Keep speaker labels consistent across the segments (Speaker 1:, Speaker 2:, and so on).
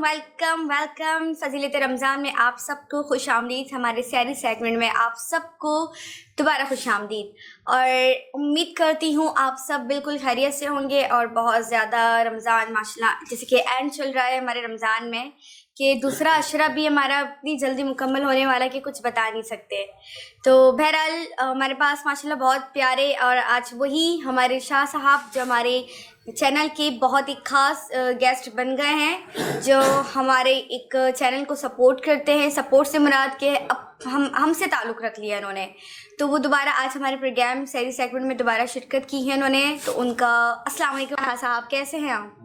Speaker 1: Welcome फजीलत रमज़ान में आप सबको खुश आमदीद। हमारे सैरी सेगमेंट में आप सबको दोबारा खुश आमदीद, और उम्मीद करती हूँ आप सब बिल्कुल खैरियत से होंगे और बहुत ज़्यादा रमज़ान माशाल्लाह जैसे कि एंड चल रहा है हमारे रमज़ान में, कि दूसरा अशरा भी हमारा इतनी जल्दी मुकम्मल होने वाला है कि कुछ बता नहीं सकते। तो बहरहाल हमारे पास माशाल्लाह बहुत प्यारे, और आज वही हमारे शाह साहब जो हमारे चैनल के बहुत ही ख़ास गेस्ट बन गए हैं, जो हमारे एक चैनल को सपोर्ट करते हैं। सपोर्ट से मुराद के अब हमसे ताल्लुक़ रख लिया इन्होंने, तो वो दोबारा आज हमारे प्रोग्राम सैरी सेगमेंट में दोबारा शिरकत की है इन्होंने। तो उनका अस्सलाम वालेकुम शाह साहब, कैसे हैं आप?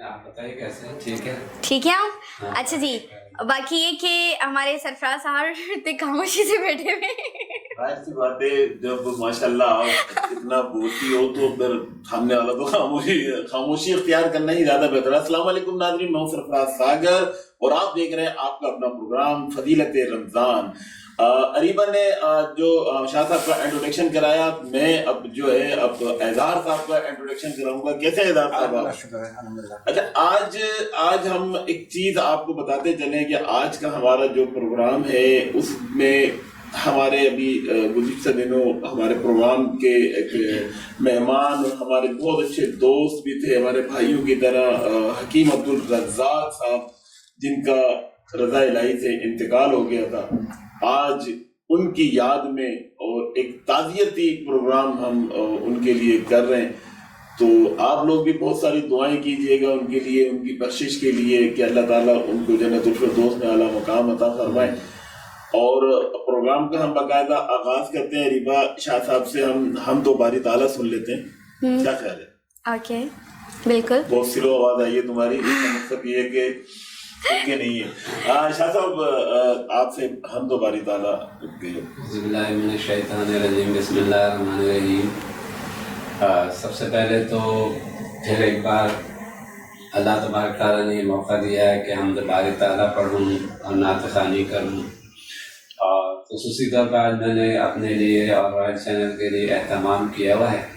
Speaker 2: आप बताइए कैसे हैं? ठीक है,
Speaker 1: ठीक है आप? हाँ। अच्छा जी, बाकी ये कि हमारे सरफराज साहब इतने खामोशी से बैठे हुए।
Speaker 3: ऐसी बातें जब माशाल्लाह आप इतना बोलती हो तो फिर सामने वाला तो खामोशी इख्तियार करना ही ज्यादा बेहतर है। अस्सलाम वालेकुम नाज़रीन, मैं हूं सरफराज सागर और आप देख रहे हैं आपका अपना प्रोग्राम फजीलत रमजान। अरीबा ने जो शाह साहब का इंट्रोडक्शन कराया, मैं अब जो है अब एजाज साहब का इंट्रोडक्शन कराऊंगा। कैसे एजाज साहब? अच्छा, आज हम एक चीज आपको बताते चले कि आज का हमारा जो प्रोग्राम है उसमें हमारे अभी गुज़िश्ता दिनों हमारे प्रोग्राम के एक मेहमान और हमारे बहुत अच्छे दोस्त भी थे, हमारे भाइयों की तरह हकीम अब्दुल रज़्ज़ाक साहब, जिनका रज़ा इलाही से इंतकाल हो गया था। आज उनकी याद में और एक ताज़ियती प्रोग्राम हम उनके लिए कर रहे हैं, तो आप लोग भी बहुत सारी दुआएं कीजिएगा उनके लिए, उनकी बख्शिश के लिए कि अल्लाह ताला उनको जन्नतुल फिरदौस में आला मकाम अता फरमाए। और प्रोग्राम का हम बाकायदा आगाज करते हैं रिबा शाह साहब से। हम तो बारी ताला सुन लेते हैं, क्या ख्याल है?
Speaker 1: ओके, बिल्कुल। बहुत
Speaker 3: स्लो आवाज आई है तुम्हारी, इसका मतलब ये है कि नहीं है। शाह साहब आपसे हम तो बारी ताला
Speaker 2: बिस्मिल्लाहिर्रहमानिर्रहीम। सबसे पहले तो फिर एक बार अल्लाह तबारक तआला ने मौका दिया है कि हम बारी ताला पढ़ूँ और नात ख़ानी करूँ, और ख़ुसूसी तौर पर आज मैंने अपने लिए और रॉयल चैनल के लिए एहतमाम किया हुआ है।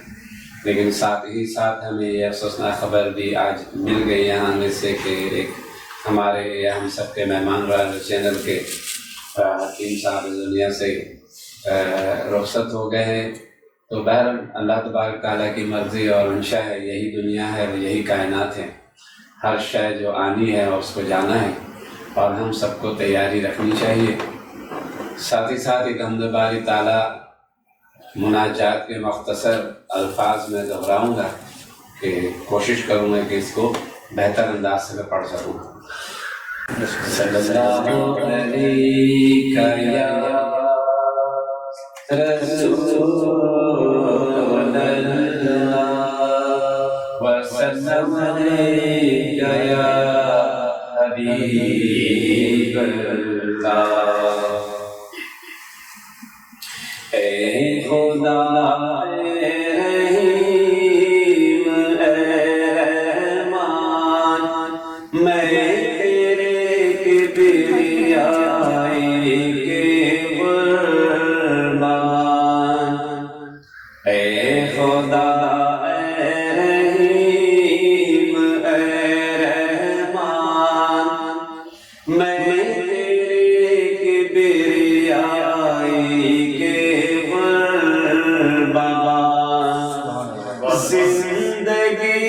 Speaker 2: लेकिन साथ ही साथ हमें ये अफसोसनाक खबर भी आज मिल गई यहाँ में से कि एक हमारे या हम सब के मेहमान रॉयल चैनल के हकीम साहब दुनिया से रुखसत हो गए हैं। तो बहरहाल अल्लाह तबारक तआला की मर्ज़ी और मंशा है, यही दुनिया है और यही कायनात है। हर शय जो आनी है और उसको जाना है, और हम सबको तैयारी रखनी चाहिए। साथ ही साथ एक हम्द बारी ताला मुनाजात के मुख्तसर अल्फाज में दोहराऊँगा कि कोशिश करूँगा कि इसको बेहतर अंदाज से मैं पढ़ सकूँ। सल्लल्लाहु अलैका या रसूलल्लाह व सल्लम अलैका या हबीबल्लाह। खुदा रहीम रहमान, मैं तेरे किबरियाए के कुर्बान। ऐ खुदा रहीम रहमान, मैं तेरे किबरियाए जिंदगी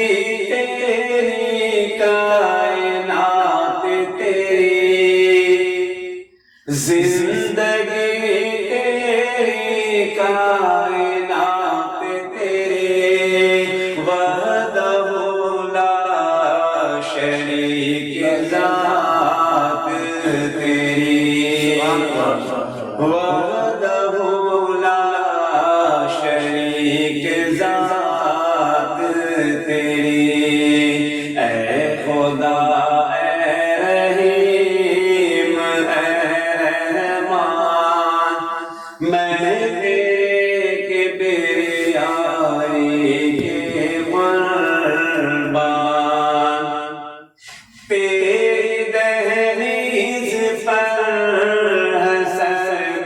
Speaker 2: तेरी कायनात तेरी, जिंदगी तेरी कायनात तेरी, वहदहू ला शरीक ज़ात तेरी, वहदहू ला शरीक ज़ात तेरी। ऐ खुदा ऐ रहीम ऐ रहमान, मैं तेरे किबरियाए के कुर्बान। तेरी दहलीज पर हसद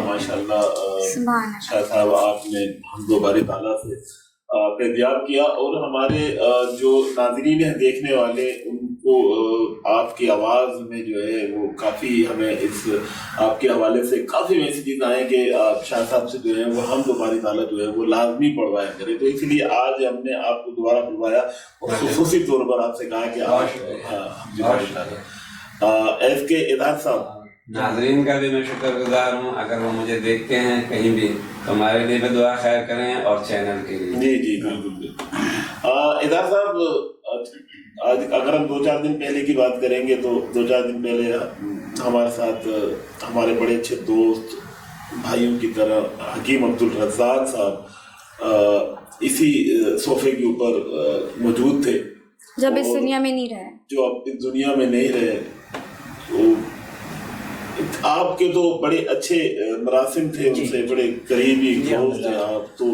Speaker 3: माशाल्लाह
Speaker 1: सुभान अल्लाह।
Speaker 3: शाह साहब आपने हमदो बारी ताला से फैज़याब किया, और हमारे जो नाज़रीन हैं देखने वाले उनको आपकी आवाज़ में जो है वो काफ़ी हमें इस आपके हवाले से काफ़ी मैसेजेस आए कि शाह साहब से जो है वो हमदो बारी ताला जो है वो लाजमी पढ़वाया करें, तो इसलिए आज हमने आपको दोबारा बुलवाया और खुसूसी तौर पर आपसे कहा कि आप एस के इदार साहब,
Speaker 2: नाजरीन का भी मैं शुक्रगुजार हूँ, अगर वो मुझे देखते हैं कहीं भी तो हमारे लिए भी दुआ खैर करें और चैनल के लिए।
Speaker 3: जी जी बिल्कुल बिल्कुल। इदार साहब, आज अगर हम 2-4 दिन पहले की बात करेंगे तो 2-4 दिन पहले हमारे साथ हमारे बड़े अच्छे दोस्त भाइयों की तरह हकीम अब्दुल रज़ाक साहब इसी सोफे के ऊपर मौजूद थे,
Speaker 1: जब इस दुनिया में नहीं रहे,
Speaker 3: जो अब इस दुनिया में नहीं रहे। तो आपके तो बड़े अच्छे मरासिम थे उनसे, बड़े करीबी दोस्त थे आप, तो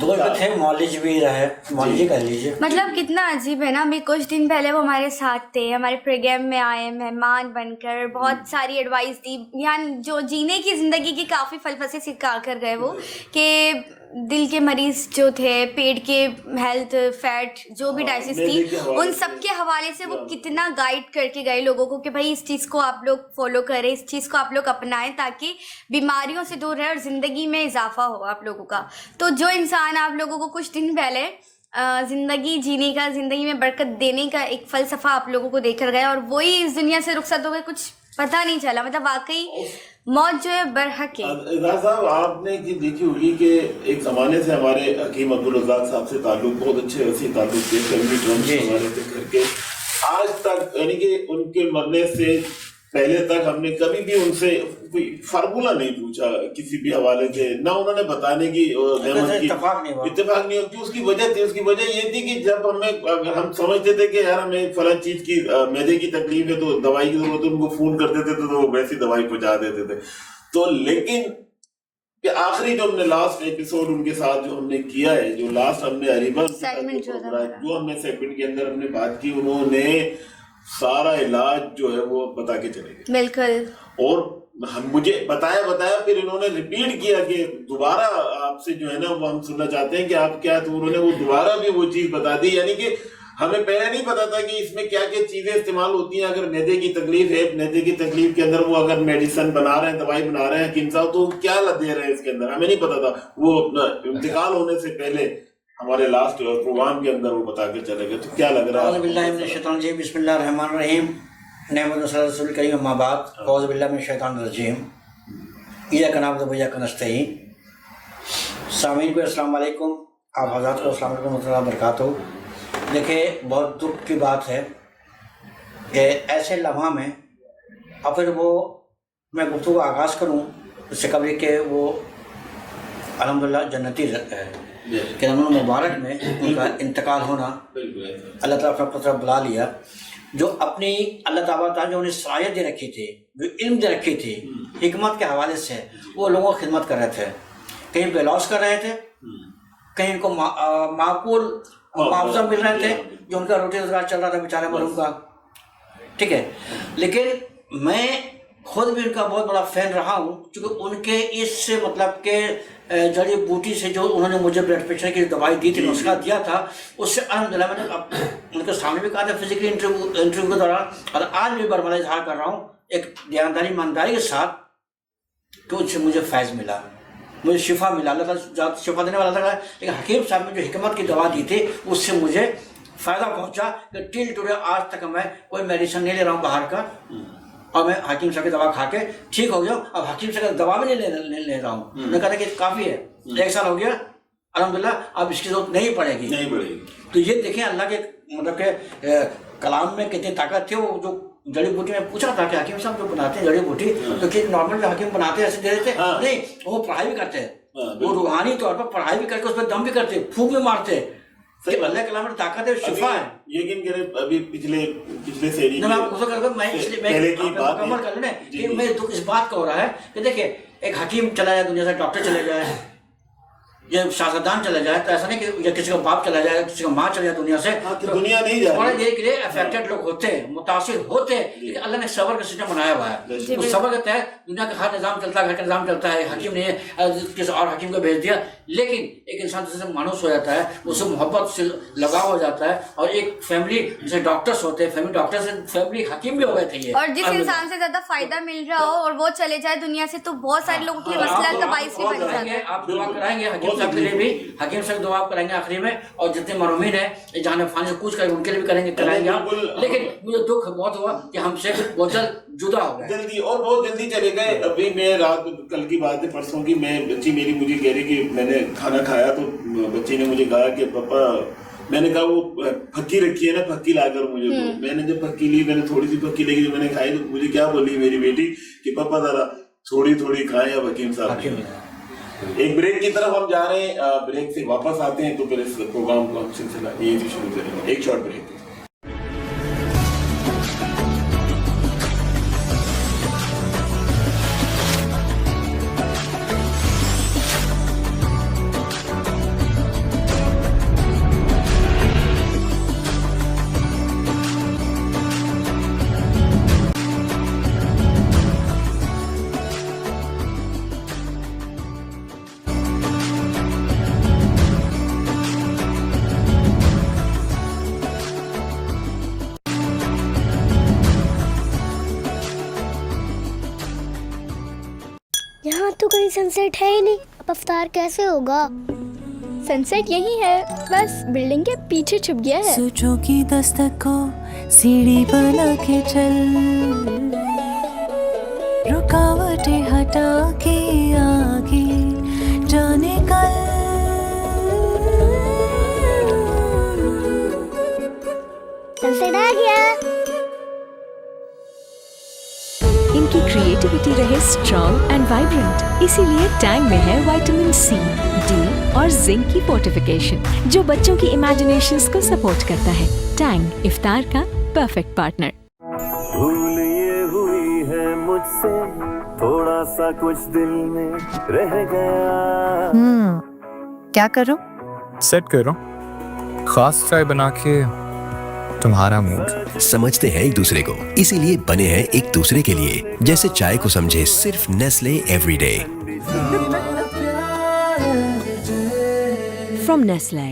Speaker 4: दो थे, मौलिज भी रहे, मौलिज कह लीजिए।
Speaker 1: मतलब कितना अजीब है ना, अभी कुछ दिन पहले वो हमारे साथ थे, हमारे प्रोग्राम में आए मेहमान बनकर, बहुत सारी एडवाइस दी, यहाँ जो जीने की ज़िंदगी की काफ़ी फलसफे सिखा कर गए वो, कि दिल के मरीज़ जो थे, पेट के हेल्थ, फैट जो भी डायसिस थी, उन सब के हवाले से वो कितना गाइड करके गए लोगों को कि भाई इस चीज़ को आप लोग फॉलो करें, इस चीज़ को आप लोग अपनाएं ताकि बीमारियों से दूर रहे और ज़िंदगी में इजाफा हो आप लोगों का। तो जो इंसान आप लोगों को कुछ दिन पहले ज़िंदगी जीने का, ज़िंदगी में बरकत देने का एक फ़लसफ़ा आप लोगों को देकर गया और वही इस दुनिया से रुखसत हो गए, कुछ पता नहीं चला। मतलब वाकई मौत जो है बरहक है।
Speaker 3: इदार साहब, आपने की देखी होगी कि एक ज़माने से हमारे हकीम अब्दुल रज़ाक साहब से ताल्लुक बहुत अच्छे वैसे ताल्लुक थे, फैमिली ड्रम्स हमारे थे करके आज तक, यानी कि उनके मरने से पहले तक हमने कभी भी उनसे कोई फार्मूला नहीं पूछा किसी भी हवाले से, ना उन्होंने बताने की
Speaker 4: इत्तेफाक
Speaker 3: नहीं होती। उसकी वजह थी, उसकी वजह ये थी कि जब हम समझते थे कि यार हमें फला चीज की मैदे की तकलीफ है तो दवाई की जरूरत है, उनको फोन कर देते थे तो वो वैसी दवाई पहुंचा देते थे। तो लेकिन आखिरी जो हमने लास्ट एपिसोड उनके साथ जो हमने किया है, जो लास्ट हमने अरीबा जो हमने सेगमेंट के अंदर हमने बात की, उन्होंने सारा इलाज जो है वो बता के चले गए।
Speaker 1: बिल्कुल।
Speaker 3: और हम मुझे बताया फिर इन्होंने रिपीट किया कि दोबारा आपसे जो है ना वो हम सुनना चाहते हैं कि आप क्या, तो उन्होंने वो दोबारा भी वो चीज बता दी। यानी कि हमें पहले नहीं पता था कि इसमें क्या क्या चीजें इस्तेमाल होती हैं। अगर मैदे की तकलीफ है, मैदे की तकलीफ के अंदर वो अगर मेडिसिन बना रहे हैं, दवाई बना रहे हैं हकीम साहब, तो क्या दे रहे हैं इसके अंदर, हमें नहीं पता था। वो इंतकाल होने से पहले हमारे लास्ट प्रोग्राम के अंदर वो बता के चले गए। तो क्या लग रहा है?
Speaker 4: बिस्मिल्लाहिर्रहमानिर्रहीम, नेमत रसूल करीम अम्मा बाद, औज़ु बिल्लाहि मिनश शैतानिर रजीम, इय्याका नअबुदु व इय्याका नस्तईन। सामीन को अस्सलाम वालेकुम, आप हज़रात को अस्सलाम वालेकुम व रहमतुल्लाहि व बरकातहू। देखिए, बहुत दुख की बात है कि ऐसे लम्हा में और फिर वो मैं गुफ्तगू का आगाज़ करूँ उससे कबल के वो अल्हम्दुलिल्लाह जन्नती कि रमज़ान मुबारक में उनका इंतकाल होना, अल्लाह ताला अपना तरफ बुला लिया। जो अपनी अल्लाह ताला जो उन्हें सलाहियत दे रखी थी, जो इल्म दे रखी थी, हिकमत के हवाले से वो लोगों की खिदमत कर रहे थे। कहीं पे लॉस कर रहे थे, कहीं इनको माकूल मुआवजा मिल रहे थे, जो उनका रोटी रोजगार चल रहा था बेचारे मरूम का, ठीक है। लेकिन मैं खुद भी उनका बहुत बड़ा फ़ैन रहा हूँ, क्योंकि उनके इस मतलब के जड़ी बूटी से जो उन्होंने मुझे ब्लड प्रेशर की दवाई दी थी, नुस्खा दिया था, उससे अल्हम्दुलिल्लाह मैंने उनके सामने भी कहा था फिजिकली इंटरव्यू के दौरान, और आज भी बरमला इजहार कर रहा हूँ एक दयानदारी ईमानदारी के साथ, तो उससे मुझे फैज़ मिला, मुझे शिफा मिला। अल्लाह ताला शिफा देने वाला था, लेकिन हकीम साहब ने जो हिकमत की दवा दी थी उससे मुझे फ़ायदा पहुँचा कि टिल टुडे आज तक मैं कोई मेडिसिन नहीं ले रहा हूँ बाहर का, और मैं हकीम साहब की दवा खा के ठीक हो गया। अब हकीम साहब की दवा भी नहीं ले रहा हूँ। उन्होंने कहा कि काफ़ी है, 1 साल हो गया अल्हम्दुलिल्लाह, अब इसकी जरूरत नहीं पड़ेगी। तो ये देखें अल्लाह के मतलब के कलाम में कितनी ताकत थी। वो जो जड़ी बूटी में पूछा था कि हकीम साहब जो बनाते हैं जड़ी बूटी, तो कि नॉर्मल जो हकीम बनाते हैं ऐसे दे देते नहीं, वो पढ़ाई भी करते हैं, वो रूहानी तौर पर पढ़ाई भी करके उस पर दम भी करते, फूंक भी मारते। अल्लाह के कलाम में ताकत है, शिफा है।
Speaker 3: यकीन करें अभी पिछले सेरी
Speaker 4: मैं मुकम्मल कर लें कि मैं दुख इस बात का हो रहा है कि देखिए एक हकीम चला जाए दुनिया से, डॉक्टर चले जाए, ये सियासतदान चला जाए तो ऐसा नहीं कि या किसी का बाप चला जाए, किसी का माँ चला जाए दुनिया से,
Speaker 3: हाँ, कि दुनिया नहीं जा
Speaker 4: थोड़े
Speaker 3: रही।
Speaker 4: देर के लिए अफेक्टेड लोग होते हैं, मुतासिर होते हैं, लेकिन अल्लाह ने सब्र का सिस्टम बनाया हुआ है। उस सब्र के तहत दुनिया का हर निज़ाम चलता है, घर का निज़ाम चलता है। हकीम ने किसी और हकीम को भेज दिया, लेकिन एक इंसान जैसे मानूस हो जाता है, उससे मोहब्बत से लगाव हो जाता है। और एक फैमिली जैसे डॉक्टर्स होते हैं, फैमिली डॉक्टर से फैमिली हकीम भी हो गए थे ये।
Speaker 1: और जिस इंसान से ज्यादा फायदा मिल रहा हो और वो चले जाए दुनिया से, तो बहुत सारे लोगों के लिए मसला का बाइस भी बन जाता है।
Speaker 4: आप दुआ कराएंगे हकीम साहब के लिए भी, हकीम साहब दुआ कराएंगे आखिरी में, और जितने मरूमीन है जहाँ फानी से पूछ कर उनके लिए भी कराएंगे आप। लेकिन मुझे दुख बहुत हुआ कि हमसे बहुत जल्द जुदा हो गए,
Speaker 3: जल्दी, और बहुत जल्दी चले गए। अभी मैं रात, कल की बात है, परसों की, मैं बच्ची मेरी मुझे कह रही कि मैंने खाना खाया तो बच्ची ने मुझे कहा कि पापा, मैंने कहा वो फक्की रखी है ना, फक्की लाकर मुझे दो। मैंने जब फक्की ली, मैंने थोड़ी सी फक्की लेके मैंने खाई, तो मुझे क्या बोली मेरी बेटी कि पापा जरा थोड़ी थोड़ी खाएं अब हकीम साहब। एक ब्रेक की तरफ हम जा रहे हैं, ब्रेक से वापस आते हैं तो फिर इस प्रोग्राम का सिलसिला ये भी शुरू करेंगे। एक शॉर्ट ब्रेक।
Speaker 5: यहाँ तो कोई सनसेट है ही नहीं, अब अफ्तार कैसे होगा?
Speaker 6: सनसेट यही है, बस बिल्डिंग के पीछे छुप गया है।
Speaker 7: सोचों की दस्तक को सीढ़ी बना के चल, रुकावटें हटा के आगे जाने कल।
Speaker 5: सनसेट आ गया।
Speaker 8: इनकी क्रिएटिविटी रहे स्ट्रॉन्ग एंड वाइब्रेंट, इसीलिए टैंग में है विटामिन सी, डी और जिंक की फोर्टिफिकेशन, जो बच्चों की इमेजिनेशंस को सपोर्ट करता है। टैंग इफ्तार का परफेक्ट पार्टनर।
Speaker 9: भूल ये हुई है मुझसे, थोड़ा सा कुछ दिल में रह गया।
Speaker 8: क्या करो?
Speaker 10: सेट करो खास चाय बना के तुम्हारा मूड।
Speaker 11: समझते हैं एक दूसरे को, इसीलिए बने हैं एक दूसरे के लिए। जैसे चाय को समझे सिर्फ Nestle everyday.
Speaker 8: From Nestle.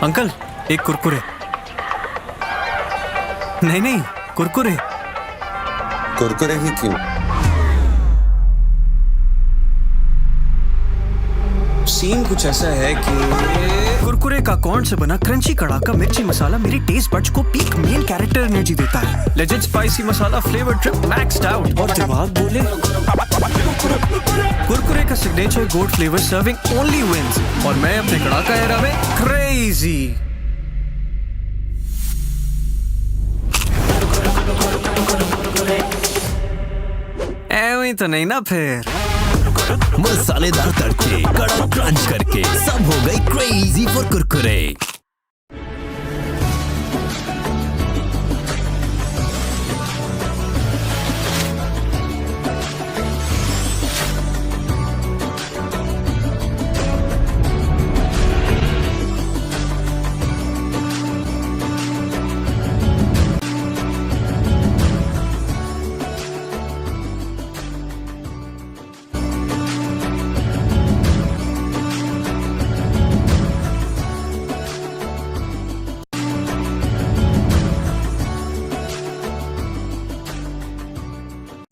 Speaker 9: Uncle एक कुरकुरे। नहीं कुरकुरे।
Speaker 11: कुरकुरे ही क्यों? सीन कुछ ऐसा है कि
Speaker 9: कुरकुरे का कॉर्न से बना क्रंची कड़ाका मिर्ची मसाला मेरी टेस्ट बड्स को पीक मेन कैरेक्टर एनर्जी देता है। Legend spicy masala flavour trip maxed out और दिमाग बोले कुरकुरे का signature gold flavour serving only wins, और मैं अपने कड़ाका एरा में क्रेजी। ऐਵੇਂ तो नहीं ना फिर।
Speaker 11: मसालेदार तड़के, कड़क क्रंच करके सब हो गई क्रेजी फॉर कुरकुरे।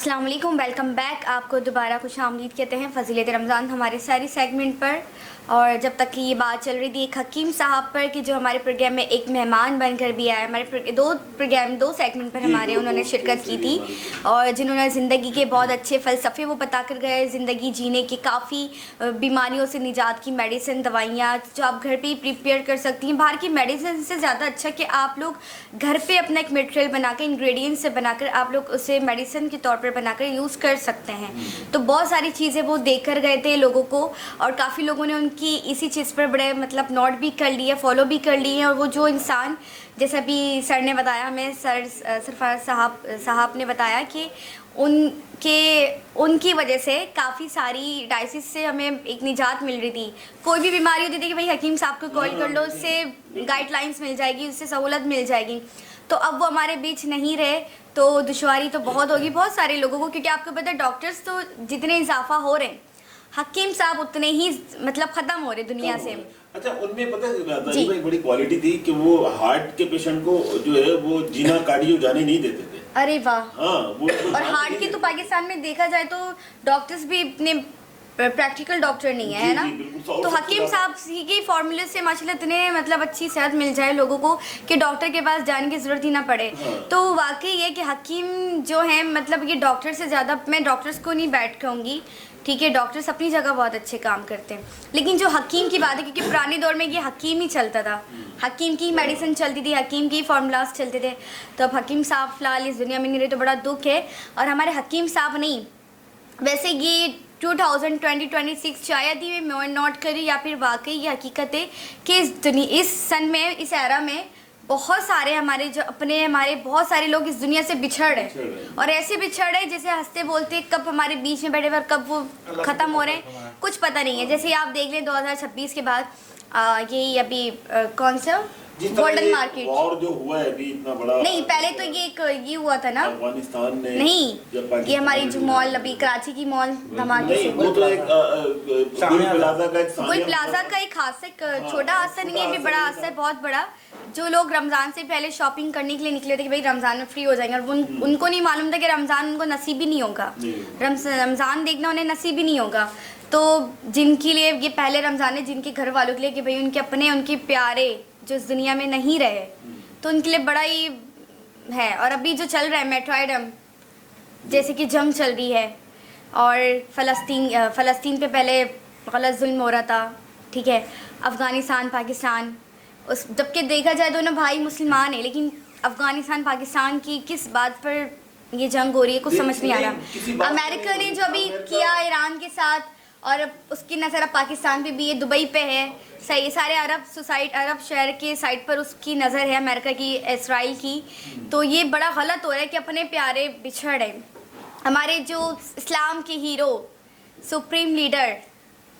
Speaker 1: अस्सलाम वालेकुम, वेलकम बैक। आपको दोबारा खुश आमदीद कहते हैं फजीलत रमज़ान हमारे सारी सेगमेंट पर। और जब तक कि ये बात चल रही थी एक हकीम साहब पर कि जो हमारे प्रोग्राम में एक मेहमान बनकर भी आए, हमारे दो सेगमेंट पर हमारे उन्होंने शिरकत की थी, और जिन्होंने ज़िंदगी के बहुत अच्छे फ़लसफ़े वो बता कर गए, ज़िंदगी जीने की काफ़ी बीमारियों से निजात की मेडिसिन, दवाइयाँ जो आप घर पे ही प्रिपेयर कर सकती हैं। बाहर की मेडिसिन से ज़्यादा अच्छा कि आप लोग घर पे अपना एक मटेरियल बना के, इंग्रेडिएंट्स से बनाकर आप लोग उसे मेडिसिन के तौर पर बनाकर यूज़ कर सकते हैं। तो बहुत सारी चीज़ें वो देख कर गए थे लोगों को, और काफ़ी लोगों ने उनकी इसी चीज़ पर बड़े मतलब नोट भी कर लिए, फॉलो भी कर लिए हैं। और वो जो इंसान, जैसा भी सर ने बताया हमें, सरफराज साहब ने बताया कि ان کی وجہ سے کافی ساری ڈائسس سے ہمیں ایک نجات مل رہی تھی. کوئی بھی بیماری ہوتی تھی کہ بھائی حکیم صاحب کو کال کر لو, اس سے گائیڈ لائنس مل جائے گی, اس سے سہولت مل جائے گی. تو اب وہ ہمارے بیچ نہیں رہے تو دشواری تو بہت ہوگی بہت سارے لوگوں کو, کیونکہ آپ کو پتہ ہے ڈاکٹرز تو جتنے اضافہ ہو رہے ہیں, حکیم صاحب اتنے ہی مطلب ختم ہو رہے دنیا سے.
Speaker 3: اچھا, ان میں پتہ ہے ایک بڑی کوالٹی تھی کہ وہ ہارٹ کے پیشنٹ کو جو ہے وہ جینا کارڈیو جانے نہیں دیتے تھے.
Speaker 1: ارے واہ.
Speaker 3: ہاں,
Speaker 1: اور ہارٹ کی تو پاکستان میں دیکھا جائے تو ڈاکٹرز بھی اتنے پریکٹیکل ڈاکٹر نہیں ہے نا, تو حکیم صاحب کی فارمولے سے ماشاءاللہ اتنے مطلب اچھی صحت مل جائے لوگوں کو کہ ڈاکٹر کے پاس جانے کی ضرورت ہی نہ پڑے. تو واقعی یہ کہ حکیم جو ہیں مطلب یہ ڈاکٹر سے زیادہ, میں ڈاکٹرز کو نہیں بیٹھ کہوں گی, ٹھیک ہے, ڈاکٹرز اپنی جگہ بہت اچھے کام کرتے ہیں, لیکن جو حکیم کی بات ہے, کیونکہ پرانے دور میں یہ حکیم ہی چلتا تھا, حکیم کی میڈیسن چلتی تھی, حکیم کی فارمولاز چلتے تھے. تو اب حکیم صاحب فی الحال اس دنیا میں نہیں رہے تو بڑا دکھ ہے. اور ہمارے حکیم صاحب نہیں, ویسے یہ 2026 شاید ہی میں نوٹ کری یا پھر واقعی یہ حقیقت ہے کہ اس سن میں, اس ایرا میں بہت سارے ہمارے بہت سارے لوگ اس دنیا سے بچھڑ رہے ہیں, اور ایسے بچھڑ رہے جیسے ہنستے بولتے کب ہمارے بیچ میں بیٹھے ہوئے اور کب وہ ختم ہو رہے ہیں کچھ پتہ نہیں ہے. جیسے آپ دیکھ لیں 2026 کے بعد یہی ابھی کون سا گولڈن مارکیٹ
Speaker 3: وار جو ہوا ہے ابھی اتنا بڑا,
Speaker 1: نہیں پہلے تو یہ ہوا تھا نا
Speaker 3: افغانستان نے,
Speaker 1: نہیں یہ ہماری جو مال ابھی کراچی کی مال دھماکے سے,
Speaker 3: وہ تو ایک
Speaker 1: گل پلازا کا ایک حادثہ, چھوٹا حادثہ نہیں ہے, یہ بھی بڑا حادثہ ہے, بہت بڑا. جو لوگ رمضان سے پہلے شاپنگ کرنے کے لیے نکلے تھے کہ بھائی رمضان میں فری ہو جائیں گے, اور ان کو نہیں معلوم تھا کہ رمضان ان کو نصیب ہی نہیں ہوگا, رمضان دیکھنا انہیں نصیب ہی نہیں ہوگا. تو جن کے لیے یہ پہلے رمضان ہے, جن کے گھر والوں کے لیے کہ بھائی ان کے اپنے ان کے پیارے جو اس دنیا میں نہیں رہے, تو ان کے لیے بڑا ہی ہے. اور ابھی جو چل رہا ہے میٹرائڈم, جیسے کہ جنگ چل رہی ہے, اور فلسطین پہ پہلے غلط ظلم ہو رہا تھا, ٹھیک ہے, افغانستان پاکستان, جبکہ دیکھا جائے دونوں بھائی مسلمان ہیں, لیکن افغانستان پاکستان کی کس بات پر یہ جنگ ہو رہی ہے کچھ سمجھ نہیں آ رہا. امریکہ نے جو ابھی کیا ایران کے ساتھ, اور اس کی نظر اب پاکستان پہ بھی ہے, دبئی پہ ہے, صحیح سارے عرب شہر کے سائٹ پر اس کی نظر ہے, امریکہ کی, اسرائیل کی. تو یہ بڑا غلط ہو رہا ہے کہ اپنے پیارے بچھڑ ہیں. ہمارے جو اسلام کے ہیرو, سپریم لیڈر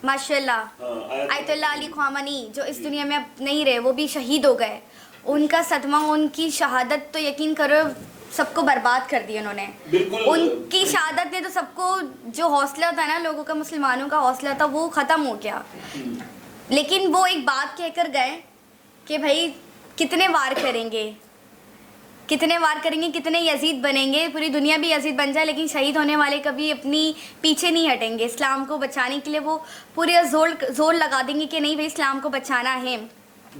Speaker 1: ماشاء اللہ آیت اللہ علی خامنی, جو اس دنیا میں اب نہیں رہے, وہ بھی شہید ہو گئے. ان کا صدمہ, ان کی شہادت تو یقین کرو سب کو برباد کر دیا انہوں نے. ان کی شہادت نے تو سب کو, جو حوصلہ ہوتا ہے نا لوگوں کا, مسلمانوں کا حوصلہ تھا, وہ ختم ہو گیا. لیکن وہ ایک بات کہہ کر گئے کہ بھائی کتنے وار کریں گے, کتنے یزید بنیں گے, پوری دنیا بھی یزید بن جائے, لیکن شہید ہونے والے کبھی اپنی پیچھے نہیں ہٹیں گے. اسلام کو بچانے کے لیے وہ پورے زور لگا دیں گے کہ نہیں بھائی اسلام کو بچانا ہے.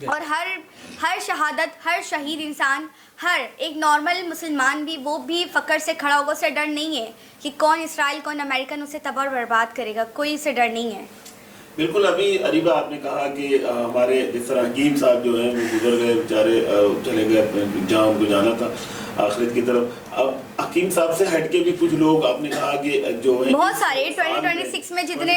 Speaker 1: اور ہر شہادت, ہر شہید انسان, ہر ایک نارمل مسلمان بھی, وہ بھی فخر سے کھڑا ہوگا, اسے ڈر نہیں ہے کہ کون اسرائیل کون امریکن اسے تباہ اور برباد کرے گا, کوئی اسے ڈر نہیں ہے.
Speaker 3: بالکل. ابھی اریبہ آپ نے کہا کہ ہمارے جس طرح حکیم صاحب جو ہیں وہ گزر گئے بیچارے, چلے گئے اپنے جہاں ان کو جانا تھا آخرت کی طرف. اب حکیم صاحب سے ہٹ کے بھی کچھ لوگ آپ نے کہا کہ جو ہیں
Speaker 1: بہت سارے 2026 میں جتنے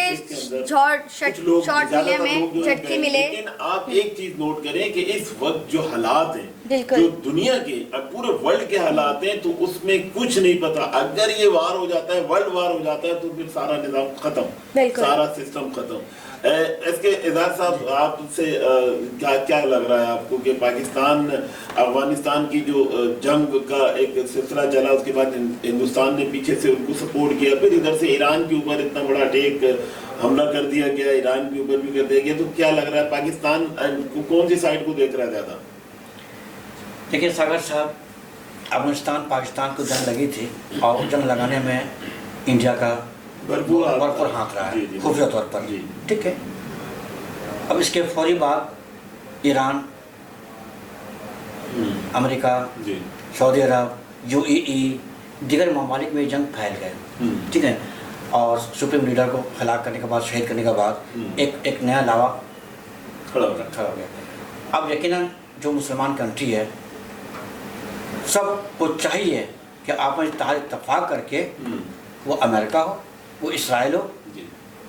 Speaker 1: شارٹ ملے ہمیں, جھٹکے ملے.
Speaker 3: لیکن آپ ایک چیز نوٹ کریں کہ اس وقت جو حالات ہیں, جو دنیا کے پورے ورلڈ کے حالات ہیں, تو اس میں کچھ نہیں پتا. اگر یہ وار ہو جاتا ہے, ورلڈ وار ہو جاتا ہے, تو پھر سارا نظام ختم, سارا سسٹم ختم. اس کے اعزاز صاحب آپ سے کیا لگ رہا ہے آپ کو کہ پاکستان افغانستان کی جو جنگ کا ایک سلسلہ چلا, اس کے بعد ہندوستان نے پیچھے سے ان کو سپورٹ کیا, پھر ادھر سے ایران کے اوپر اتنا بڑا اٹیک حملہ کر دیا گیا, ایران کے اوپر بھی کر دیا گیا, تو کیا لگ رہا ہے پاکستان کون سی سائڈ کو دیکھ رہا ہے زیادہ؟
Speaker 4: دیکھیے ساگر صاحب, افغانستان پاکستان کو جنگ لگی تھی, اور جنگ لگانے میں انڈیا کا بھرپور ہاتھ رہا ہے خفیہ طور پر, ٹھیک ہے. اب اس کے فوری بعد ایران, امریکہ, سعودی عرب, UAE, دیگر ممالک میں جنگ پھیل گئے, ٹھیک ہے. اور سپریم لیڈر کو ہلاک کرنے کے بعد, شہید کرنے کے بعد ایک نیا لاوا کھڑا ہو گیا. اب یقیناً جو مسلمان کنٹری ہے, سب کو چاہیے کہ آپ اتحاد اتفاق کر کے, وہ امریکہ ہو, وہ اسرائیل ہو,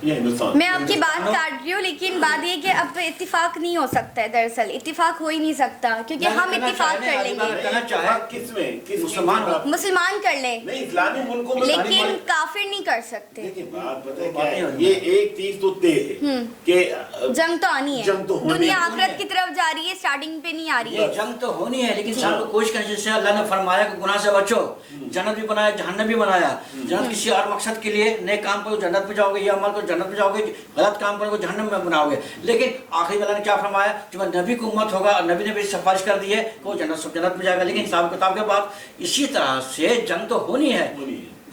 Speaker 3: ये हिंदुस्तान।
Speaker 1: मैं आपकी बात काट रही हूँ, लेकिन बात ये कि अब इत्तेफाक नहीं हो सकता है। दरअसल इत्तेफाक हो ही नहीं सकता, क्योंकि हम इत्तेफाक कर लेंगे।
Speaker 3: किसमें?
Speaker 1: मुसलमान कर ले,
Speaker 3: नहीं, इस्लामी मुल्कों में
Speaker 1: लेकिन काफिर नहीं कर सकते।
Speaker 3: देखिए बात पता है क्या है, ये एक चीज तो तय है कि
Speaker 1: जंग तो आनी है,
Speaker 3: जंग तो होनी
Speaker 1: दुनिया
Speaker 3: है।
Speaker 1: आखिरत की तरफ जा रही है, स्टार्टिंग पे नहीं आ रही है।
Speaker 4: जंग तो होनी है, लेकिन इंसान को कोशिश करनी, जैसे अल्लाह ने फरमाया कि गुनाह से बचो, जन्नत भी बनाया, जहन्नम भी बनाया। जन्नत किसी और मकसद के लिए, नेक काम करो जन्नत पे जाओगे, ये अमल करो जन्नत पे जाओगे, गलत काम करोगे जहन्नम में बनाओगे। लेकिन आखिरी वाला ने क्या फरमाया, जो नबी की उम्मत होगा, और नबी ने भी सिफारिश कर दी है कि वो जन्नत में जाएगा। लेकिन हिसाब किताब के बाद इसी तरह से जंग तो होनी है।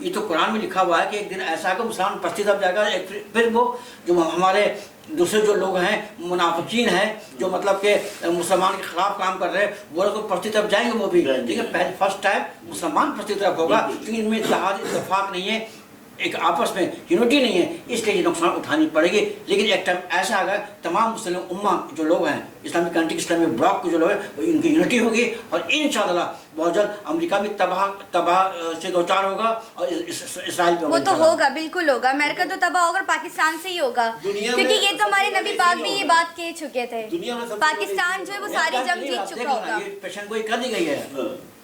Speaker 4: ये तो कुरान में लिखा हुआ है कि एक दिन ऐसा कि मुसलमान पस्ती दब जाएगा। फिर वो जो हमारे दूसरे जो लोग हैं, मुनाफिकीन हैं, जो मतलब के मुसलमान के खिलाफ काम कर रहे हैं, वो लोग पस्ती तरफ जाएंगे वो भी। ठीक है, पहले फर्स्ट टाइम मुसलमान पस्ती तरफ होगा, क्योंकि इनमें इत्तेफाक नहीं है, एक आपस में यूनिटी नहीं है, इसलिए ये नुकसान उठानी पड़ेगी। लेकिन एक टाइम ऐसा आएगा, तमाम मुस्लिम उम्मा जो लोग हैं, इस्लामिक कंट्री इस्लामिक ब्लॉक के जो लोग हैं, वो इनकी यूनिटी होगी, और इंशाअल्लाह बहुत जल्द अमेरिका भी तबाह से दो चार होगा, और इसराइल भी
Speaker 1: वो तो होगा, बिल्कुल होगा। अमेरिका तो तबाह होगा, पाकिस्तान से ही होगा, क्योंकि ये तो हमारे नबी पाक भी ये बात कह चुके थे। पाकिस्तान जो है वो सारी जंग जीत चुका होगा।
Speaker 4: पेशन गोई कर दी गई है।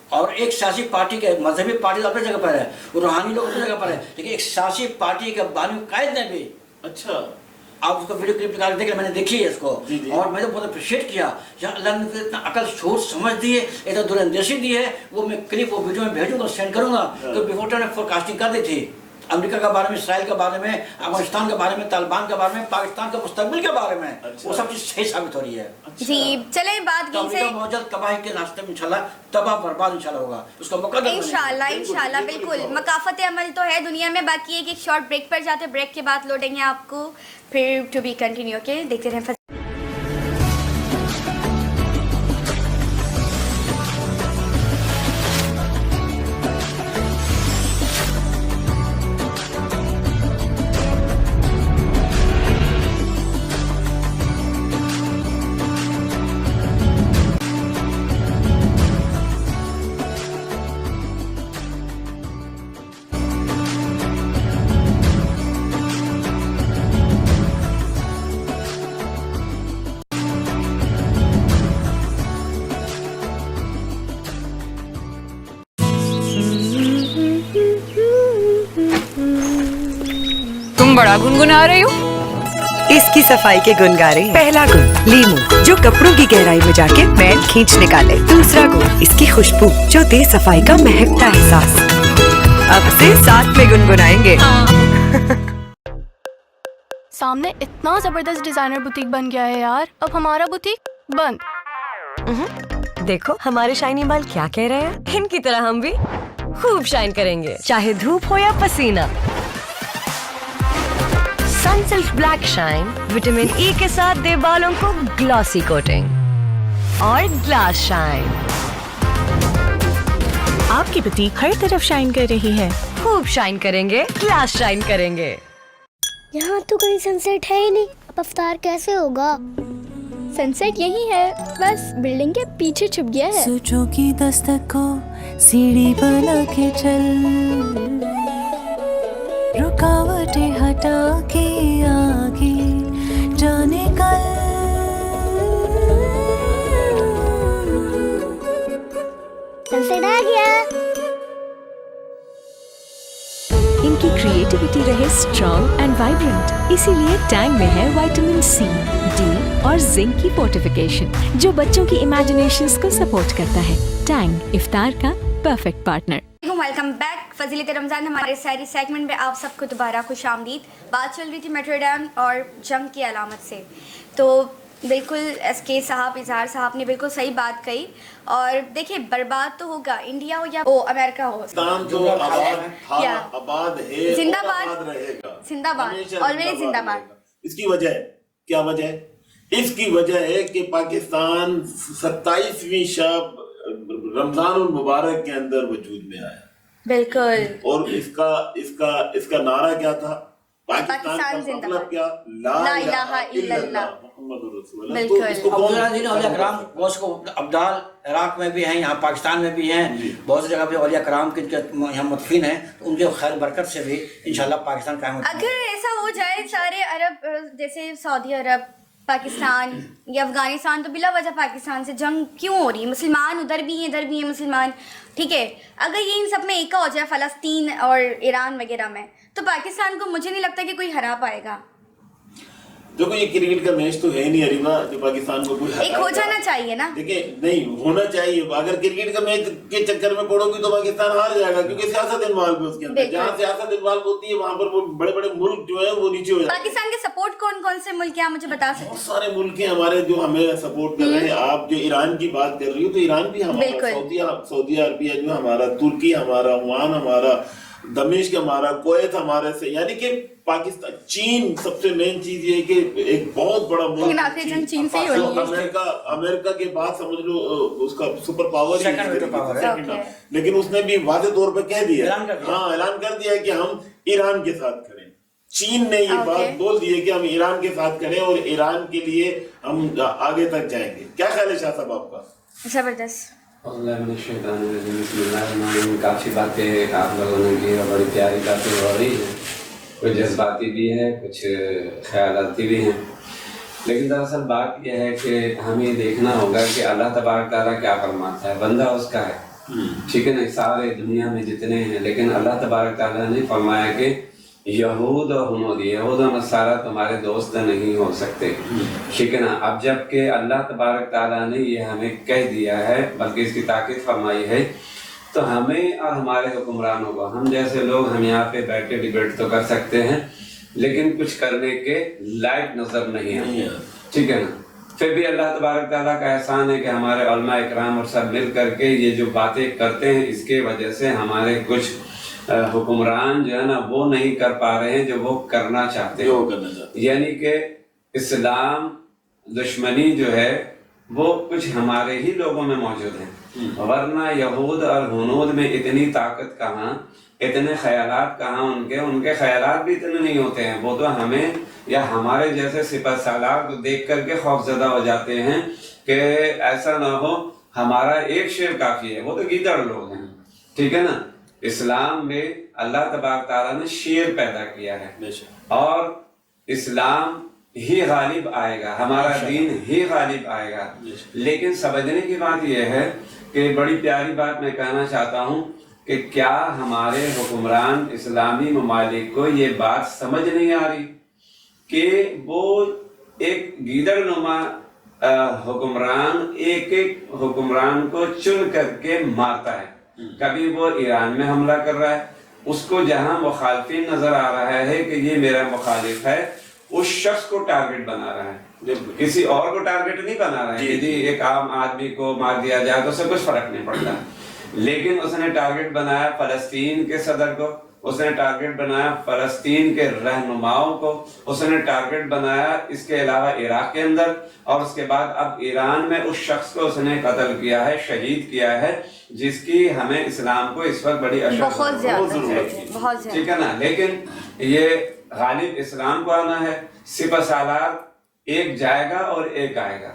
Speaker 4: और एक सियासी पार्टी के, मजहबी पार्टी अपनी जगह पर है, रूहानी लोग अपनी जगह पर है, लेकिन एक सियासी पार्टी के बानी कायद ने भी,
Speaker 3: अच्छा
Speaker 4: आप उसको वीडियो क्लिप निकाल देख, मैंने देखी है इसको, और मैंने बहुत अप्रिशिएट किया। जहाँ अल्लाह ने इतना अकल सोच समझ दी है, इतना दूरंदेशी दी है, वो मैं क्लिप वो वीडियो में भेजूंगा, सेंड करूंगा। तो बिफोर ने फोरकास्टिंग कर दी थी अमेरिका के बारे में, इसराइल के बारे में, अफगानिस्तान के बारे में, तालिबान के बारे में, पाकिस्तान के मुस्तकबिल के बारे में। वो सब चीज सही साबित हो रही है।
Speaker 1: जी चले बात
Speaker 4: तो
Speaker 1: से
Speaker 4: बहुत जल्द तबाही के रास्ते में इंशाल्लाह तबाह बर्बाद इंशाल्लाह होगा, उसका मुकद्दर
Speaker 1: इंशाल्लाह बिल्कुल मकाफत अमल तो है दुनिया में। बाकी एक शॉर्ट ब्रेक पर जाते, ब्रेक के बाद लौटेंगे आपको फिर टू बी कंटिन्यू। के देखते रहें।
Speaker 8: बड़ा गुनगुना रही हो।
Speaker 7: इसकी सफाई के गुण गा रहे हैं। पहला गुण लीमू, जो कपड़ों की गहराई में जाके मैल खींच निकाले। दूसरा गुण इसकी खुशबू, जो दे सफाई का महकता एहसास। अब से साथ में गुनगुनाएंगे।
Speaker 6: सामने इतना जबरदस्त डिजाइनर बुटीक बन गया है यार, अब हमारा बुटीक बंद।
Speaker 7: देखो हमारे शाइनी बाल क्या कह रहे हैं, इनकी तरह हम भी खूब शाइन करेंगे, चाहे धूप हो या पसीना। Sunsilk black shine vitamin E के साथ दे बालों को ग्लॉसी कोटिंग। और ग्लास शाइन,
Speaker 8: आपकी बुटीक हर तरफ शाइन कर रही है।
Speaker 7: खूब शाइन करेंगे, ग्लास शाइन करेंगे।
Speaker 5: यहाँ तो कहीं सनसेट है ही नहीं, अब अफ्तार कैसे होगा?
Speaker 6: सनसेट यही है, बस बिल्डिंग के पीछे छुप गया है।
Speaker 7: सोचों की दस्तक को सीढ़ी बना के चल, रुकावटें हटा के आगे जाने कल।
Speaker 5: सनसेट आ गया।
Speaker 8: इनकी क्रिएटिविटी रहे स्ट्रॉन्ग एंड वाइब्रेंट, इसीलिए टैंग में है विटामिन सी, डी और जिंक की फोर्टिफिकेशन, जो बच्चों की इमेजिनेशंस को सपोर्ट करता है। टैंग इफ्तार का परफेक्ट पार्टनर।
Speaker 1: Welcome back. फजीलत रमज़ान हमारे सारी सेगमेंट में आप सबको दोबारा खुश आमदीद। बात चल रही थी मेट्रो डैम और जंग की अलामत से, तो बिल्कुल एसके साहब, इजहार साहब ने बिल्कुल सही बात कही। और देखिए बर्बाद तो होगा, इंडिया हो या अमेरिका हो,
Speaker 3: जो आबाद है,
Speaker 1: जिंदाबाद
Speaker 3: रहेगा,
Speaker 1: जिंदाबाद, ऑलवेज जिंदाबाद।
Speaker 3: इसकी वजह क्या वजह है? इसकी वजह है कि पाकिस्तान 27वीं शब रमजान मुबारक के अंदर वजूद में आया।
Speaker 1: बिल्कुल।
Speaker 3: और इसका नारा क्या था? पाकिस्तान का
Speaker 1: जिंदाबाद।
Speaker 3: मतलब क्या?
Speaker 1: ला इलाहा इल्लल्लाह
Speaker 3: मुहम्मदुर रसूलुल्लाह। तो
Speaker 1: बिल्कुल।
Speaker 3: इसको कौन
Speaker 4: अब्दुल औलिया कराम बहुत को अब्दाल इराक में भी हैं, यहाँ पाकिस्तान में भी हैं, बहुत सी जगह पे औलिया कराम के यहाँ मदफीन हैं, तो उनके खैर बरकत से भी इंशाल्लाह पाकिस्तान कायम होगा।
Speaker 1: अगर ऐसा हो जाए सारे अरब जैसे सऊदी अरब, पाकिस्तान या अफगानिस्तान, तो बिला वजह पाकिस्तान से जंग क्यों हो रही है? मुसलमान उधर भी हैं, इधर भी हैं मुसलमान, ठीक है। अगर ये इन सब में एका हो जाए फ़लस्तीन और ईरान वगैरह में, तो पाकिस्तान को मुझे नहीं लगता कि कोई हरा पाएगा।
Speaker 3: देखो ये क्रिकेट का मैच तो है नहीं अरीबा जो पाकिस्तान को कोई
Speaker 1: एक हो जाना चाहिए ना।
Speaker 3: देखिए नहीं होना चाहिए, अगर क्रिकेट का मैच के चक्कर में पड़ोगी तो पाकिस्तान हार जाएगा, क्योंकि सियासत इन्वॉल्व है उसके अंदर। जहाँ सियासत इन्वॉल्व होती है वहाँ पर वो बड़े बड़े मुल्क जो है वो नीचे हो जाते हैं।
Speaker 1: पाकिस्तान के सपोर्ट कौन कौन से मुल्क हैं, आप मुझे बता सकते हैं?
Speaker 3: बहुत सारे मुल्क हैं हमारे जो हमें सपोर्ट कर रहे हैं। आप जो ईरान की बात कर रही हो तो ईरान भी हमारा, सऊदी अरबिया जो हमारा, तुर्की हमारा, ओमान हमारा, दमिश्क हमारा, कुवैत हमारे से, यानी कि पाकिस्तान, चीन सबसे मेन चीज ये है कि एक बहुत बड़ा मुल्क
Speaker 1: चीन से ही हो रही है।
Speaker 3: अमेरिका के बाद समझ लो उसका सुपर पावर
Speaker 4: है,
Speaker 3: लेकिन उसने भी वादे तौर पे कह दिया, हाँ ऐलान कर दिया कि हम ईरान के साथ खड़े। चीन ने ये बात बोल दी है कि हम ईरान के साथ खड़े और ईरान के लिए हम आगे तक जाएंगे। क्या ख्याल है शाह साहब आपका?
Speaker 1: जबरदस्त।
Speaker 2: काफ़ी बातें आप लोगों ने की और बड़ी प्यारी बातें हो रही हैं, कुछ जज्बाती भी हैं, कुछ ख्यालाती भी हैं, लेकिन दरअसल बात यह है कि हमें देखना होगा कि अल्लाह तबारक तआला क्या फरमाता है। बंदा उसका है, ठीक है ना, सारे दुनिया में जितने हैं, लेकिन अल्लाह तबारक तआला ने फरमाया कि यहूद और हुनूद, यहूद और नसारा तुम्हारे दोस्त नहीं हो सकते, ठीक है ना। अब जबकि अल्लाह तबारक ताला ने ये हमें कह दिया है, बल्कि इसकी ताकीद फरमाई है, तो हमें और हमारे हुक्मरानों को, हम जैसे लोग, हम यहाँ पे बैठे डिबेट तो कर सकते हैं, लेकिन कुछ करने के लायक नजर नहीं है, ठीक है ना। फिर भी अल्लाह तबारक ताला का एहसान है कि हमारे उलमा इकराम और सब मिल करके ये जो बातें करते हैं, इसके वजह से हमारे कुछ हुक्मरान जो है ना वो नहीं कर पा रहे हैं जो वो करना चाहते हैं। यानी कि इस्लाम दुश्मनी जो है वो कुछ हमारे ही लोगों में मौजूद है, वरना यहूद और हुनूद में इतनी ताकत कहाँ, इतने ख्यालात कहाँ, उनके ख्यालात भी इतने नहीं होते हैं। वो तो हमें या हमारे जैसे सिपह सालार को देख करके खौफजदा हो जाते हैं कि ऐसा ना हो, हमारा एक शेर काफी है, वो तो गीदड़ लोग हैं, ठीक है ना। इस्लाम में अल्लाह तबारक तआला ने शेर पैदा किया है और इस्लाम ही गालिब आएगा, हमारा दीन ही गालिब आएगा। लेकिन समझने की बात यह है कि बड़ी प्यारी बात मैं कहना चाहता हूँ कि क्या हमारे हुक्मरान इस्लामी ममालिक को ये बात समझ नहीं आ रही कि वो एक गीदड़ नुमा हुक्मरान एक एक हुक्मरान को चुन करके मारता है। कभी वो ईरान में हमला कर रहा है, उसको जहां मुखालिफिन नजर आ रहा है कि ये मेरा मुखालिफ है, उस शख्स को टारगेट बना रहा है, किसी और को टारगेट नहीं बना रहा है। यदि एक आम आदमी को मार दिया जाए तो उससे कुछ फर्क नहीं पड़ता, लेकिन उसने टारगेट बनाया फलस्तीन के सदर को, उसने टारगेट बनाया फलस्तीन के रहनुमाओं को, उसने टारगेट बनाया इसके अलावा इराक के अंदर, और उसके बाद अब ईरान में उस शख्स को उसने कत्ल किया है, शहीद किया है, जिसकी हमें इस्लाम को इस वक्त बड़ी
Speaker 1: बहुत ज्यादा,
Speaker 2: ठीक है ना। लेकिन ये गालिब इस्लाम को आना है, सिपह सालार एक जाएगा और एक आएगा,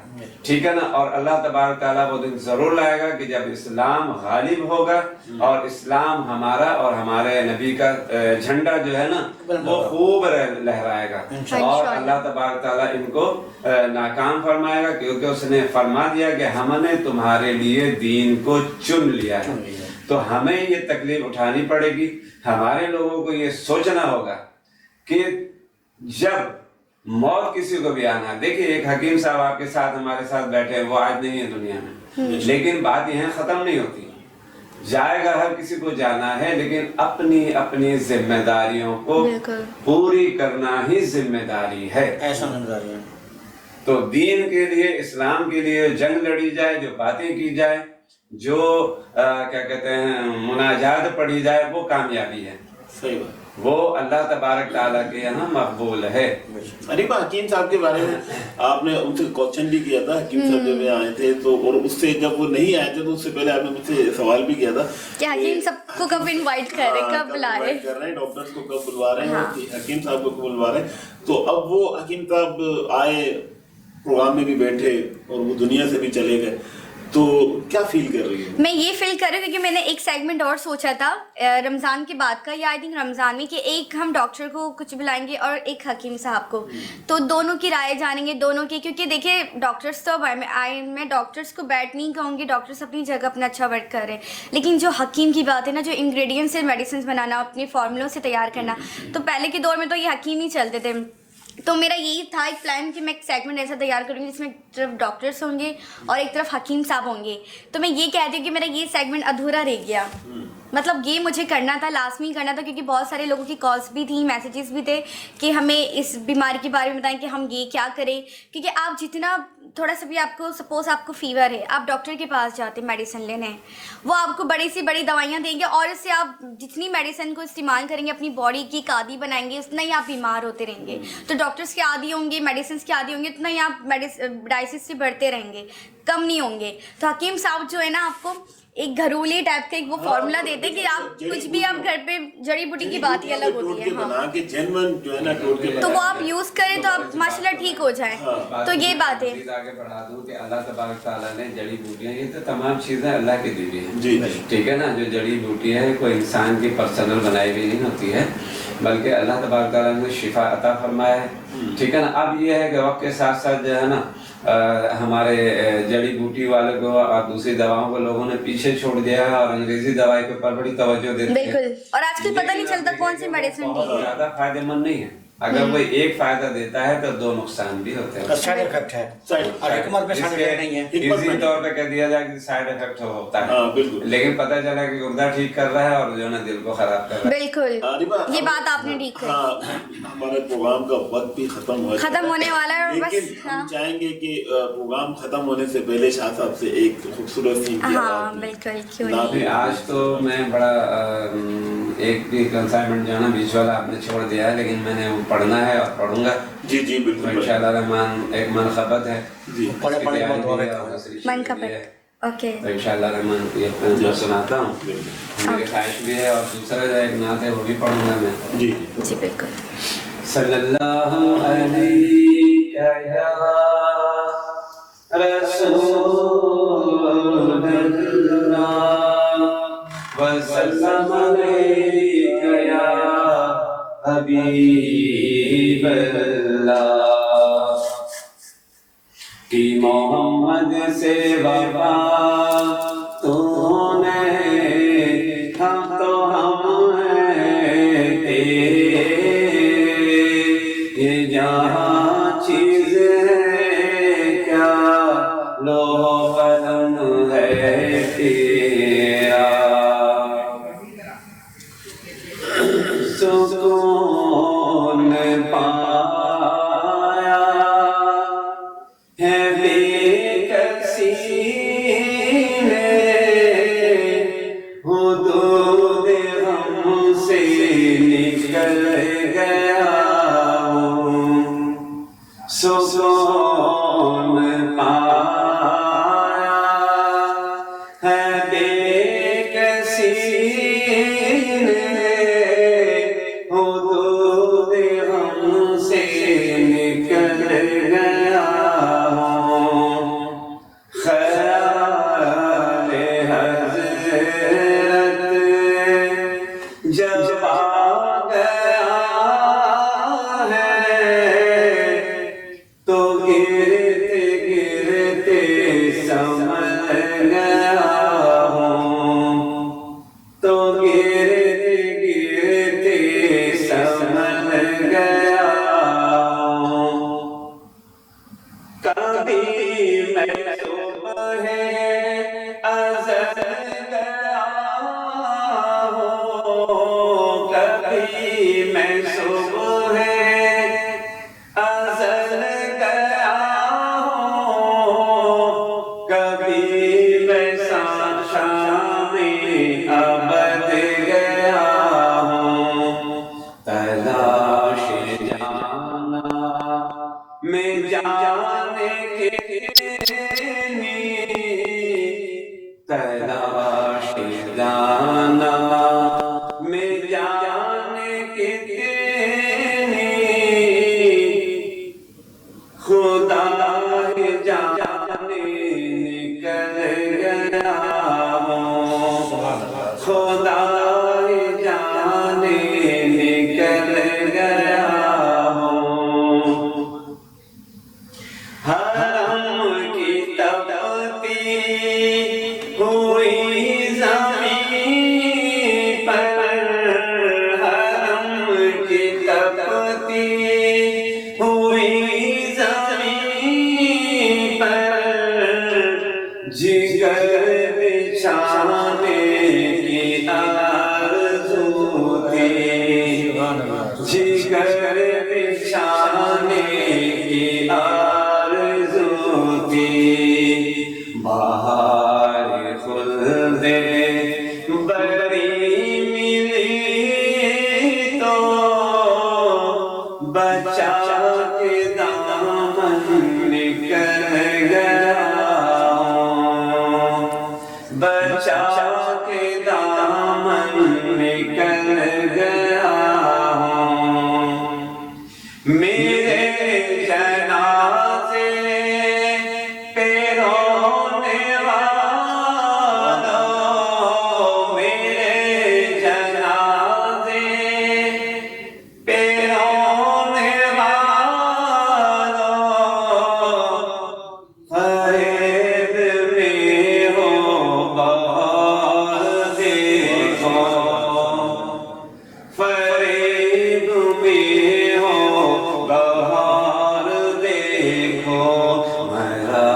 Speaker 2: ठीक है ना। और अल्लाह तबारक तआला वो दिन जरूर लाएगा कि जब इस्लाम गालिब होगा और इस्लाम हमारा और हमारे नबी का झंडा जो है ना वो खूब लहराएगा, और अल्लाह तबारक तआला इनको नाकाम फरमाएगा, क्योंकि उसने फरमा दिया कि हमने तुम्हारे लिए दीन को चुन लिया है। तो हमें ये तकलीफ उठानी पड़ेगी, हमारे लोगों को ये सोचना होगा कि जब मौत किसी को भी आना है। देखिए एक हकीम साहब आपके साथ हमारे साथ बैठे हैं, वो आज नहीं है दुनिया में, लेकिन बात यह खत्म नहीं होती, जाएगा, हर किसी को जाना है, लेकिन अपनी अपनी जिम्मेदारियों को पूरी करना ही जिम्मेदारी है,
Speaker 4: ऐसा जिम्मेदारी है।
Speaker 2: तो दीन के लिए, इस्लाम के लिए जंग लड़ी जाए, जो बातें की जाए, जो क्या कहते हैं मुनाजात पढ़ी जाए, वो कामयाबी है।
Speaker 3: सही बात।
Speaker 2: وہ اللہ تبارک تعالیٰ کے یہاں مقبول ہے.
Speaker 3: عریبہ حکیم صاحب کے بارے میں آپ نے ان سے کوشچن بھی کیا تھا. حکیم صاحب جب آئے تھے تو، اور اس سے جب وہ نہیں آئے تھے تو اس سے پہلے آپ نے مجھ سے سوال بھی کیا تھا
Speaker 1: کہ حکیم سب کو کب انوائٹ کر رہے، کب بلا رہے
Speaker 3: ہیں، ڈاکٹرز کو کب بلوا رہے ہیں، حکیم صاحب کو کب بلوا رہے ہیں. تو اب وہ حکیم صاحب آئے، پروگرام میں بھی بیٹھے اور وہ دنیا سے بھی چلے گئے، تو کیا فیل کر رہی ہے؟
Speaker 1: میں یہ فیل کر رہی ہوں کیونکہ میں نے ایک سیگمنٹ اور سوچا تھا رمضان کے بعد کا، یا آئی تھنک رمضان میں، کہ ایک ہم ڈاکٹر کو کچھ بلائیں گے اور ایک حکیم صاحب کو، تو دونوں کی رائے جانیں گے دونوں کی. کیونکہ دیکھیں ڈاکٹرس تو میں ڈاکٹرس کو بیٹ نہیں کہوں گی، ڈاکٹرس اپنی جگہ اپنا اچھا ورک کر رہے ہیں، لیکن جو حکیم کی بات ہے نا، جو انگریڈینٹس سے میڈیسنس بنانا، اپنے فارمولوں سے تیار کرنا، تو پہلے کے دور میں تو یہ حکیم ہی چلتے تھے. تو میرا یہی تھا ایک پلان کہ میں ایک سیگمنٹ ایسا تیار کروں گی جس میں ایک طرف ڈاکٹرس ہوں گے اور ایک طرف حکیم صاحب ہوں گے. تو میں یہ کہتی ہوں کہ میرا یہ سیگمنٹ ادھورا رہ گیا، مطلب یہ مجھے کرنا تھا، لازمی کرنا تھا، کیونکہ بہت سارے لوگوں کی کالس بھی تھیں، میسیجز بھی تھے کہ ہمیں اس بیماری کے بارے میں بتائیں کہ ہم یہ کیا کریں. کیونکہ آپ جتنا تھوڑا سا بھی آپ کو سپوز آپ کو فیور ہے، آپ ڈاکٹر کے پاس جاتے میڈیسن لینے، وہ آپ کو بڑی سی بڑی دوائیاں دیں گے، اور اس سے آپ جتنی میڈیسن کو استعمال کریں گے اپنی باڈی کی عادی بنائیں گے، اتنا ہی آپ بیمار ہوتے رہیں گے. تو ڈاکٹرس کے عادی ہوں گے، میڈیسنس کے عادی ہوں گے، اتنا ہی آپ ڈائسس سے بڑھتے رہیں گے، کم نہیں ہوں گے. تو حکیم صاحب جو ہے نا، آپ کو ایک گھرولی ٹائپ کا ایک وہ فارمولا دیتے کہ آپ کچھ بھی آپ گھر پہ، جڑی بوٹی کی بات ہی الگ ہوتی ہے، تو وہ آپ یوز کریں تو آپ ماشاءاللہ ٹھیک ہو جائیں. تو یہ بات ہے.
Speaker 2: آگے بڑھا دوں کہ اللہ تبارک تعالیٰ نے جڑی بوٹیاں، یہ تو تمام چیزیں اللہ کی دی ہوئی ہیں، ٹھیک ہے نا. جو جڑی بوٹی ہے کوئی انسان کی پرسنل بنائی ہوئی نہیں ہوتی ہے، بلکہ اللہ تبارک تعالیٰ نے شفا عطا فرمایا ہے، ٹھیک ہے نا. اب یہ ہے کہ وقت کے ساتھ ساتھ جو ہے نا ہمارے جڑی بوٹی والے کو اور دوسری دواؤں کو لوگوں نے پیچھے چھوڑ دیا ہے، اور انگریزی دوائی کے اوپر بڑی توجہ دیتے ہیں.
Speaker 1: بالکل، اور آج کل پتہ نہیں چلتا کون سی میڈیسن ٹھیک ہے.
Speaker 2: زیادہ فائدہ مند نہیں ہے. اگر کوئی ایک فائدہ دیتا ہے تو دو نقصان بھی ہوتے ہیں.
Speaker 4: سائڈ افیکٹ ہے، اور حکمت میں سائڈ افیکٹ نہیں ہے.
Speaker 2: اسی طور پہ کہہ دیا جائے کہ سائڈ افیکٹ ہوتا ہے، لیکن پتہ چلا کہ گردہ ٹھیک کر رہا ہے اور جو ہے نا دل کو خراب کر رہا ہے.
Speaker 1: بالکل، یہ بات آپ نے ٹھیک کہی.
Speaker 3: ہمارے پروگرام کا وقت بھی ختم
Speaker 1: ہونے والا ہے،
Speaker 3: لیکن ہم چاہیں گے کہ پروگرام ختم ہونے سے پہلے شاہ صاحب سے ایک خوبصورت سی.
Speaker 1: ہاں بالکل، کیوں نہیں.
Speaker 2: آج تو میں بڑا ایک بھی کنسائنمنٹ جو ہے نا بیچ والا آپ نے چھوڑ دیا ہے، لیکن میں نے وہ پڑھنا ہے اور پڑھوں گا.
Speaker 3: جی جی بالکل،
Speaker 2: انشاءاللہ رحمان. ایک منقبت ہے،
Speaker 1: اوکے،
Speaker 2: تو انشاءاللہ رحمان یہ سناتا ہوں. میری خواہش بھی ہے، اور دوسرا جو ایک نعت ہے وہ بھی پڑھوں گا میں.
Speaker 3: جی
Speaker 1: جی بالکل.
Speaker 2: صلی اللہ علیہ یا رسول اللہ وسلم علیک یا حبیب اللہ. کی محمد سے وفا تو نے، ہم تو ہم ہیں تیرے، یہ جہاں چیز ہے کیا لوح قلم ہے تیرا. سکون پایا ہے بے کسی نے، حدود غم سے نکل گیا ہوں. سکون پایا ہے بے کسی نے، حدود غم سے نکل گیا ہوں. خیال حضرت جب آ گیا ہے تو میں جانے کتنی تلاش جانا میں جانے کتنی خدا جانے نکل گیا خدا جانے نکل گیا حرم کی تپتی ہوئی زمین پر حرم کی تپتی ہوئی زمین پر جگر بچھانے کی آرزو تھی جگر بچھانے کی آرزو تھی بہار خلد بڑی ملی تو بچا کے دامن نکل گیا بچا کے دامن نکل گیا میرے جنازے پہ رونے والوں میرے جنازے پہ رونے والوں فریب میں ہو بہار دیکھو فریب میں ہو بہار دیکھو مرا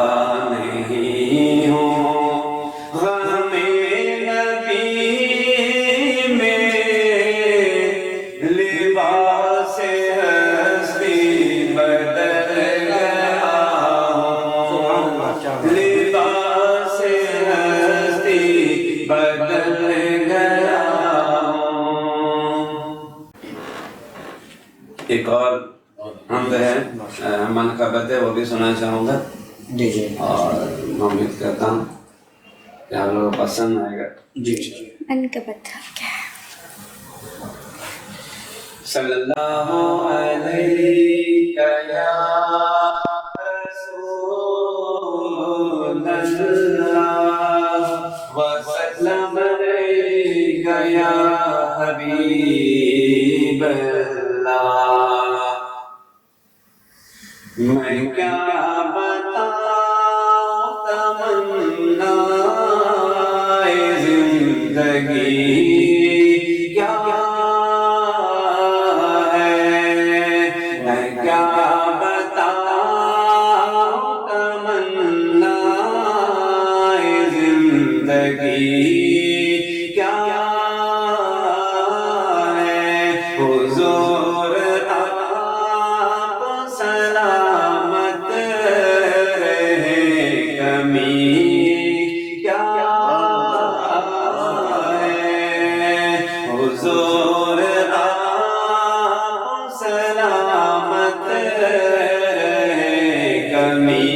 Speaker 2: نہیں ہوں غم نبی میں لباس ہستی بدل گیا لباس ہستی بدل گیا ایک اور حمد ہے من کا بد ہے وہ بھی سننا چاہوں گا
Speaker 4: جی جی
Speaker 2: اور میں امید کرتا ہوں کہ آپ لوگوں کو پسند آئے گا
Speaker 4: جی جی
Speaker 1: من کا بتا کیا
Speaker 2: صلی اللہ علیہ یا رسول اللہ وسلم علیہ یا حبیب اللہ میں کیا بتاؤں تمنا زندگی کیا ہے میں کیا بتاؤں تمنا زندگی کیا ہے حضور آپ سلامت رہے کمی کیا ہے حضور آپ سلامت رہے کمی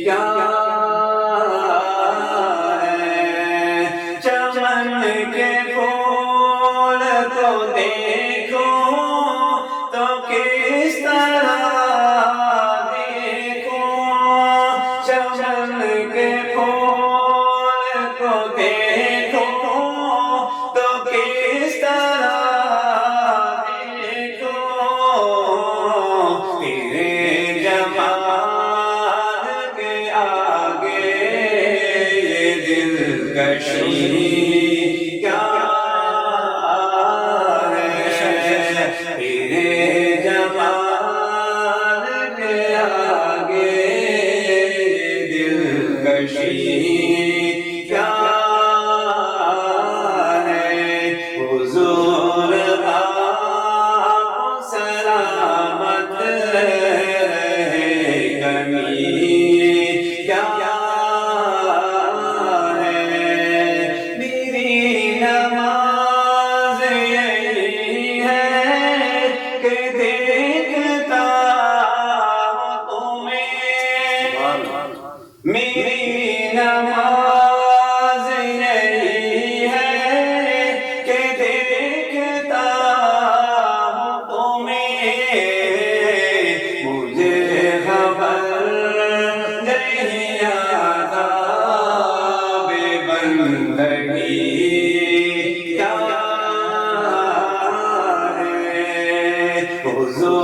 Speaker 2: کیا ہے چمن کے پھول کو دیکھو تو کس طرح دیکھو چمن کے پھول کو دیکھو تو کس طرح دیکھو تیرے جمال کے آگے یہ دلکشی کیا ہے تیرے جمال کے آگے یہ دلکشی کیا ہے حضور آپ سلامت رہے کمی کیا ہے میری نماز یہی ہے کہ دیکھتا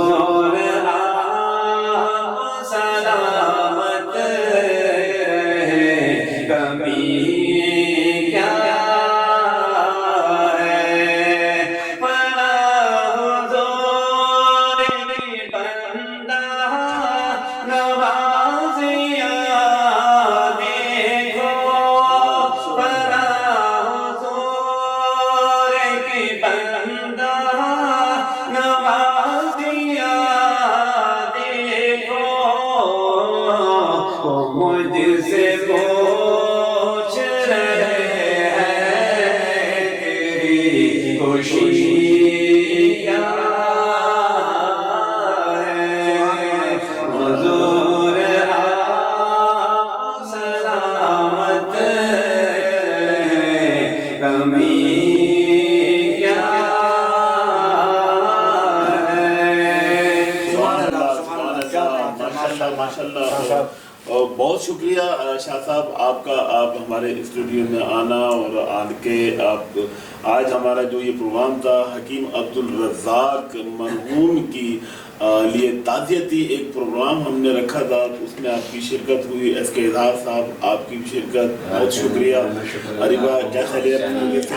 Speaker 2: हुजूर आप सलामत रहे, कभी क्या है बड़ा हुजूर की बंदा नवाजिया देखो, बड़ा हुजूर की बंदा नवाजिया देखो, मुझसे पूछ रहे हैं तेरी खुशी क्या है, हुजूर आप सलामत रहे, कमी क्या
Speaker 3: माशाल्लाह। और बहुत शुक्रिया शाह साहब आपका, आप हमारे स्टूडियो में आना और आके आप आज हमारा जो ये प्रोग्राम था हकीम अब्दुल रज़ाक मरहूम की लिए ताज़ियती एक प्रोग्राम हमने रखा था, उसमें आपकी शिरकत हुई। एसके इजहार साहब आपकी भी शिरकत, बहुत शुक्रिया। अरिबा कैसा लिया?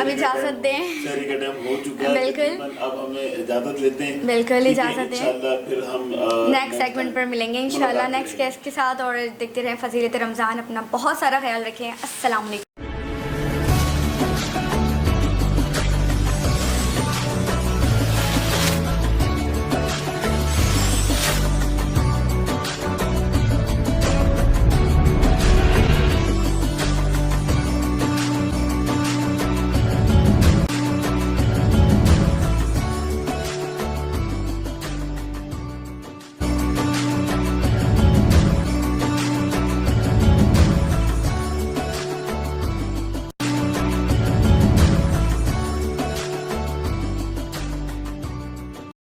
Speaker 1: अब इजाज़त दें,
Speaker 3: शहरी का टाइम हो चुका है,
Speaker 1: बिल्कुल।
Speaker 3: अब हमें इजाज़त लेते हैं,
Speaker 1: बिल्कुल इजाज़त दें।
Speaker 3: इंशाल्लाह फिर हम
Speaker 1: नेक्स्ट सेगमेंट पर मिलेंगे इंशाल्लाह नेक्स्ट गेस्ट के साथ, और देखते रहें फजीलत रमज़ान। अपना बहुत सारा ख्याल रखें। अस्सलाम वालेकुम।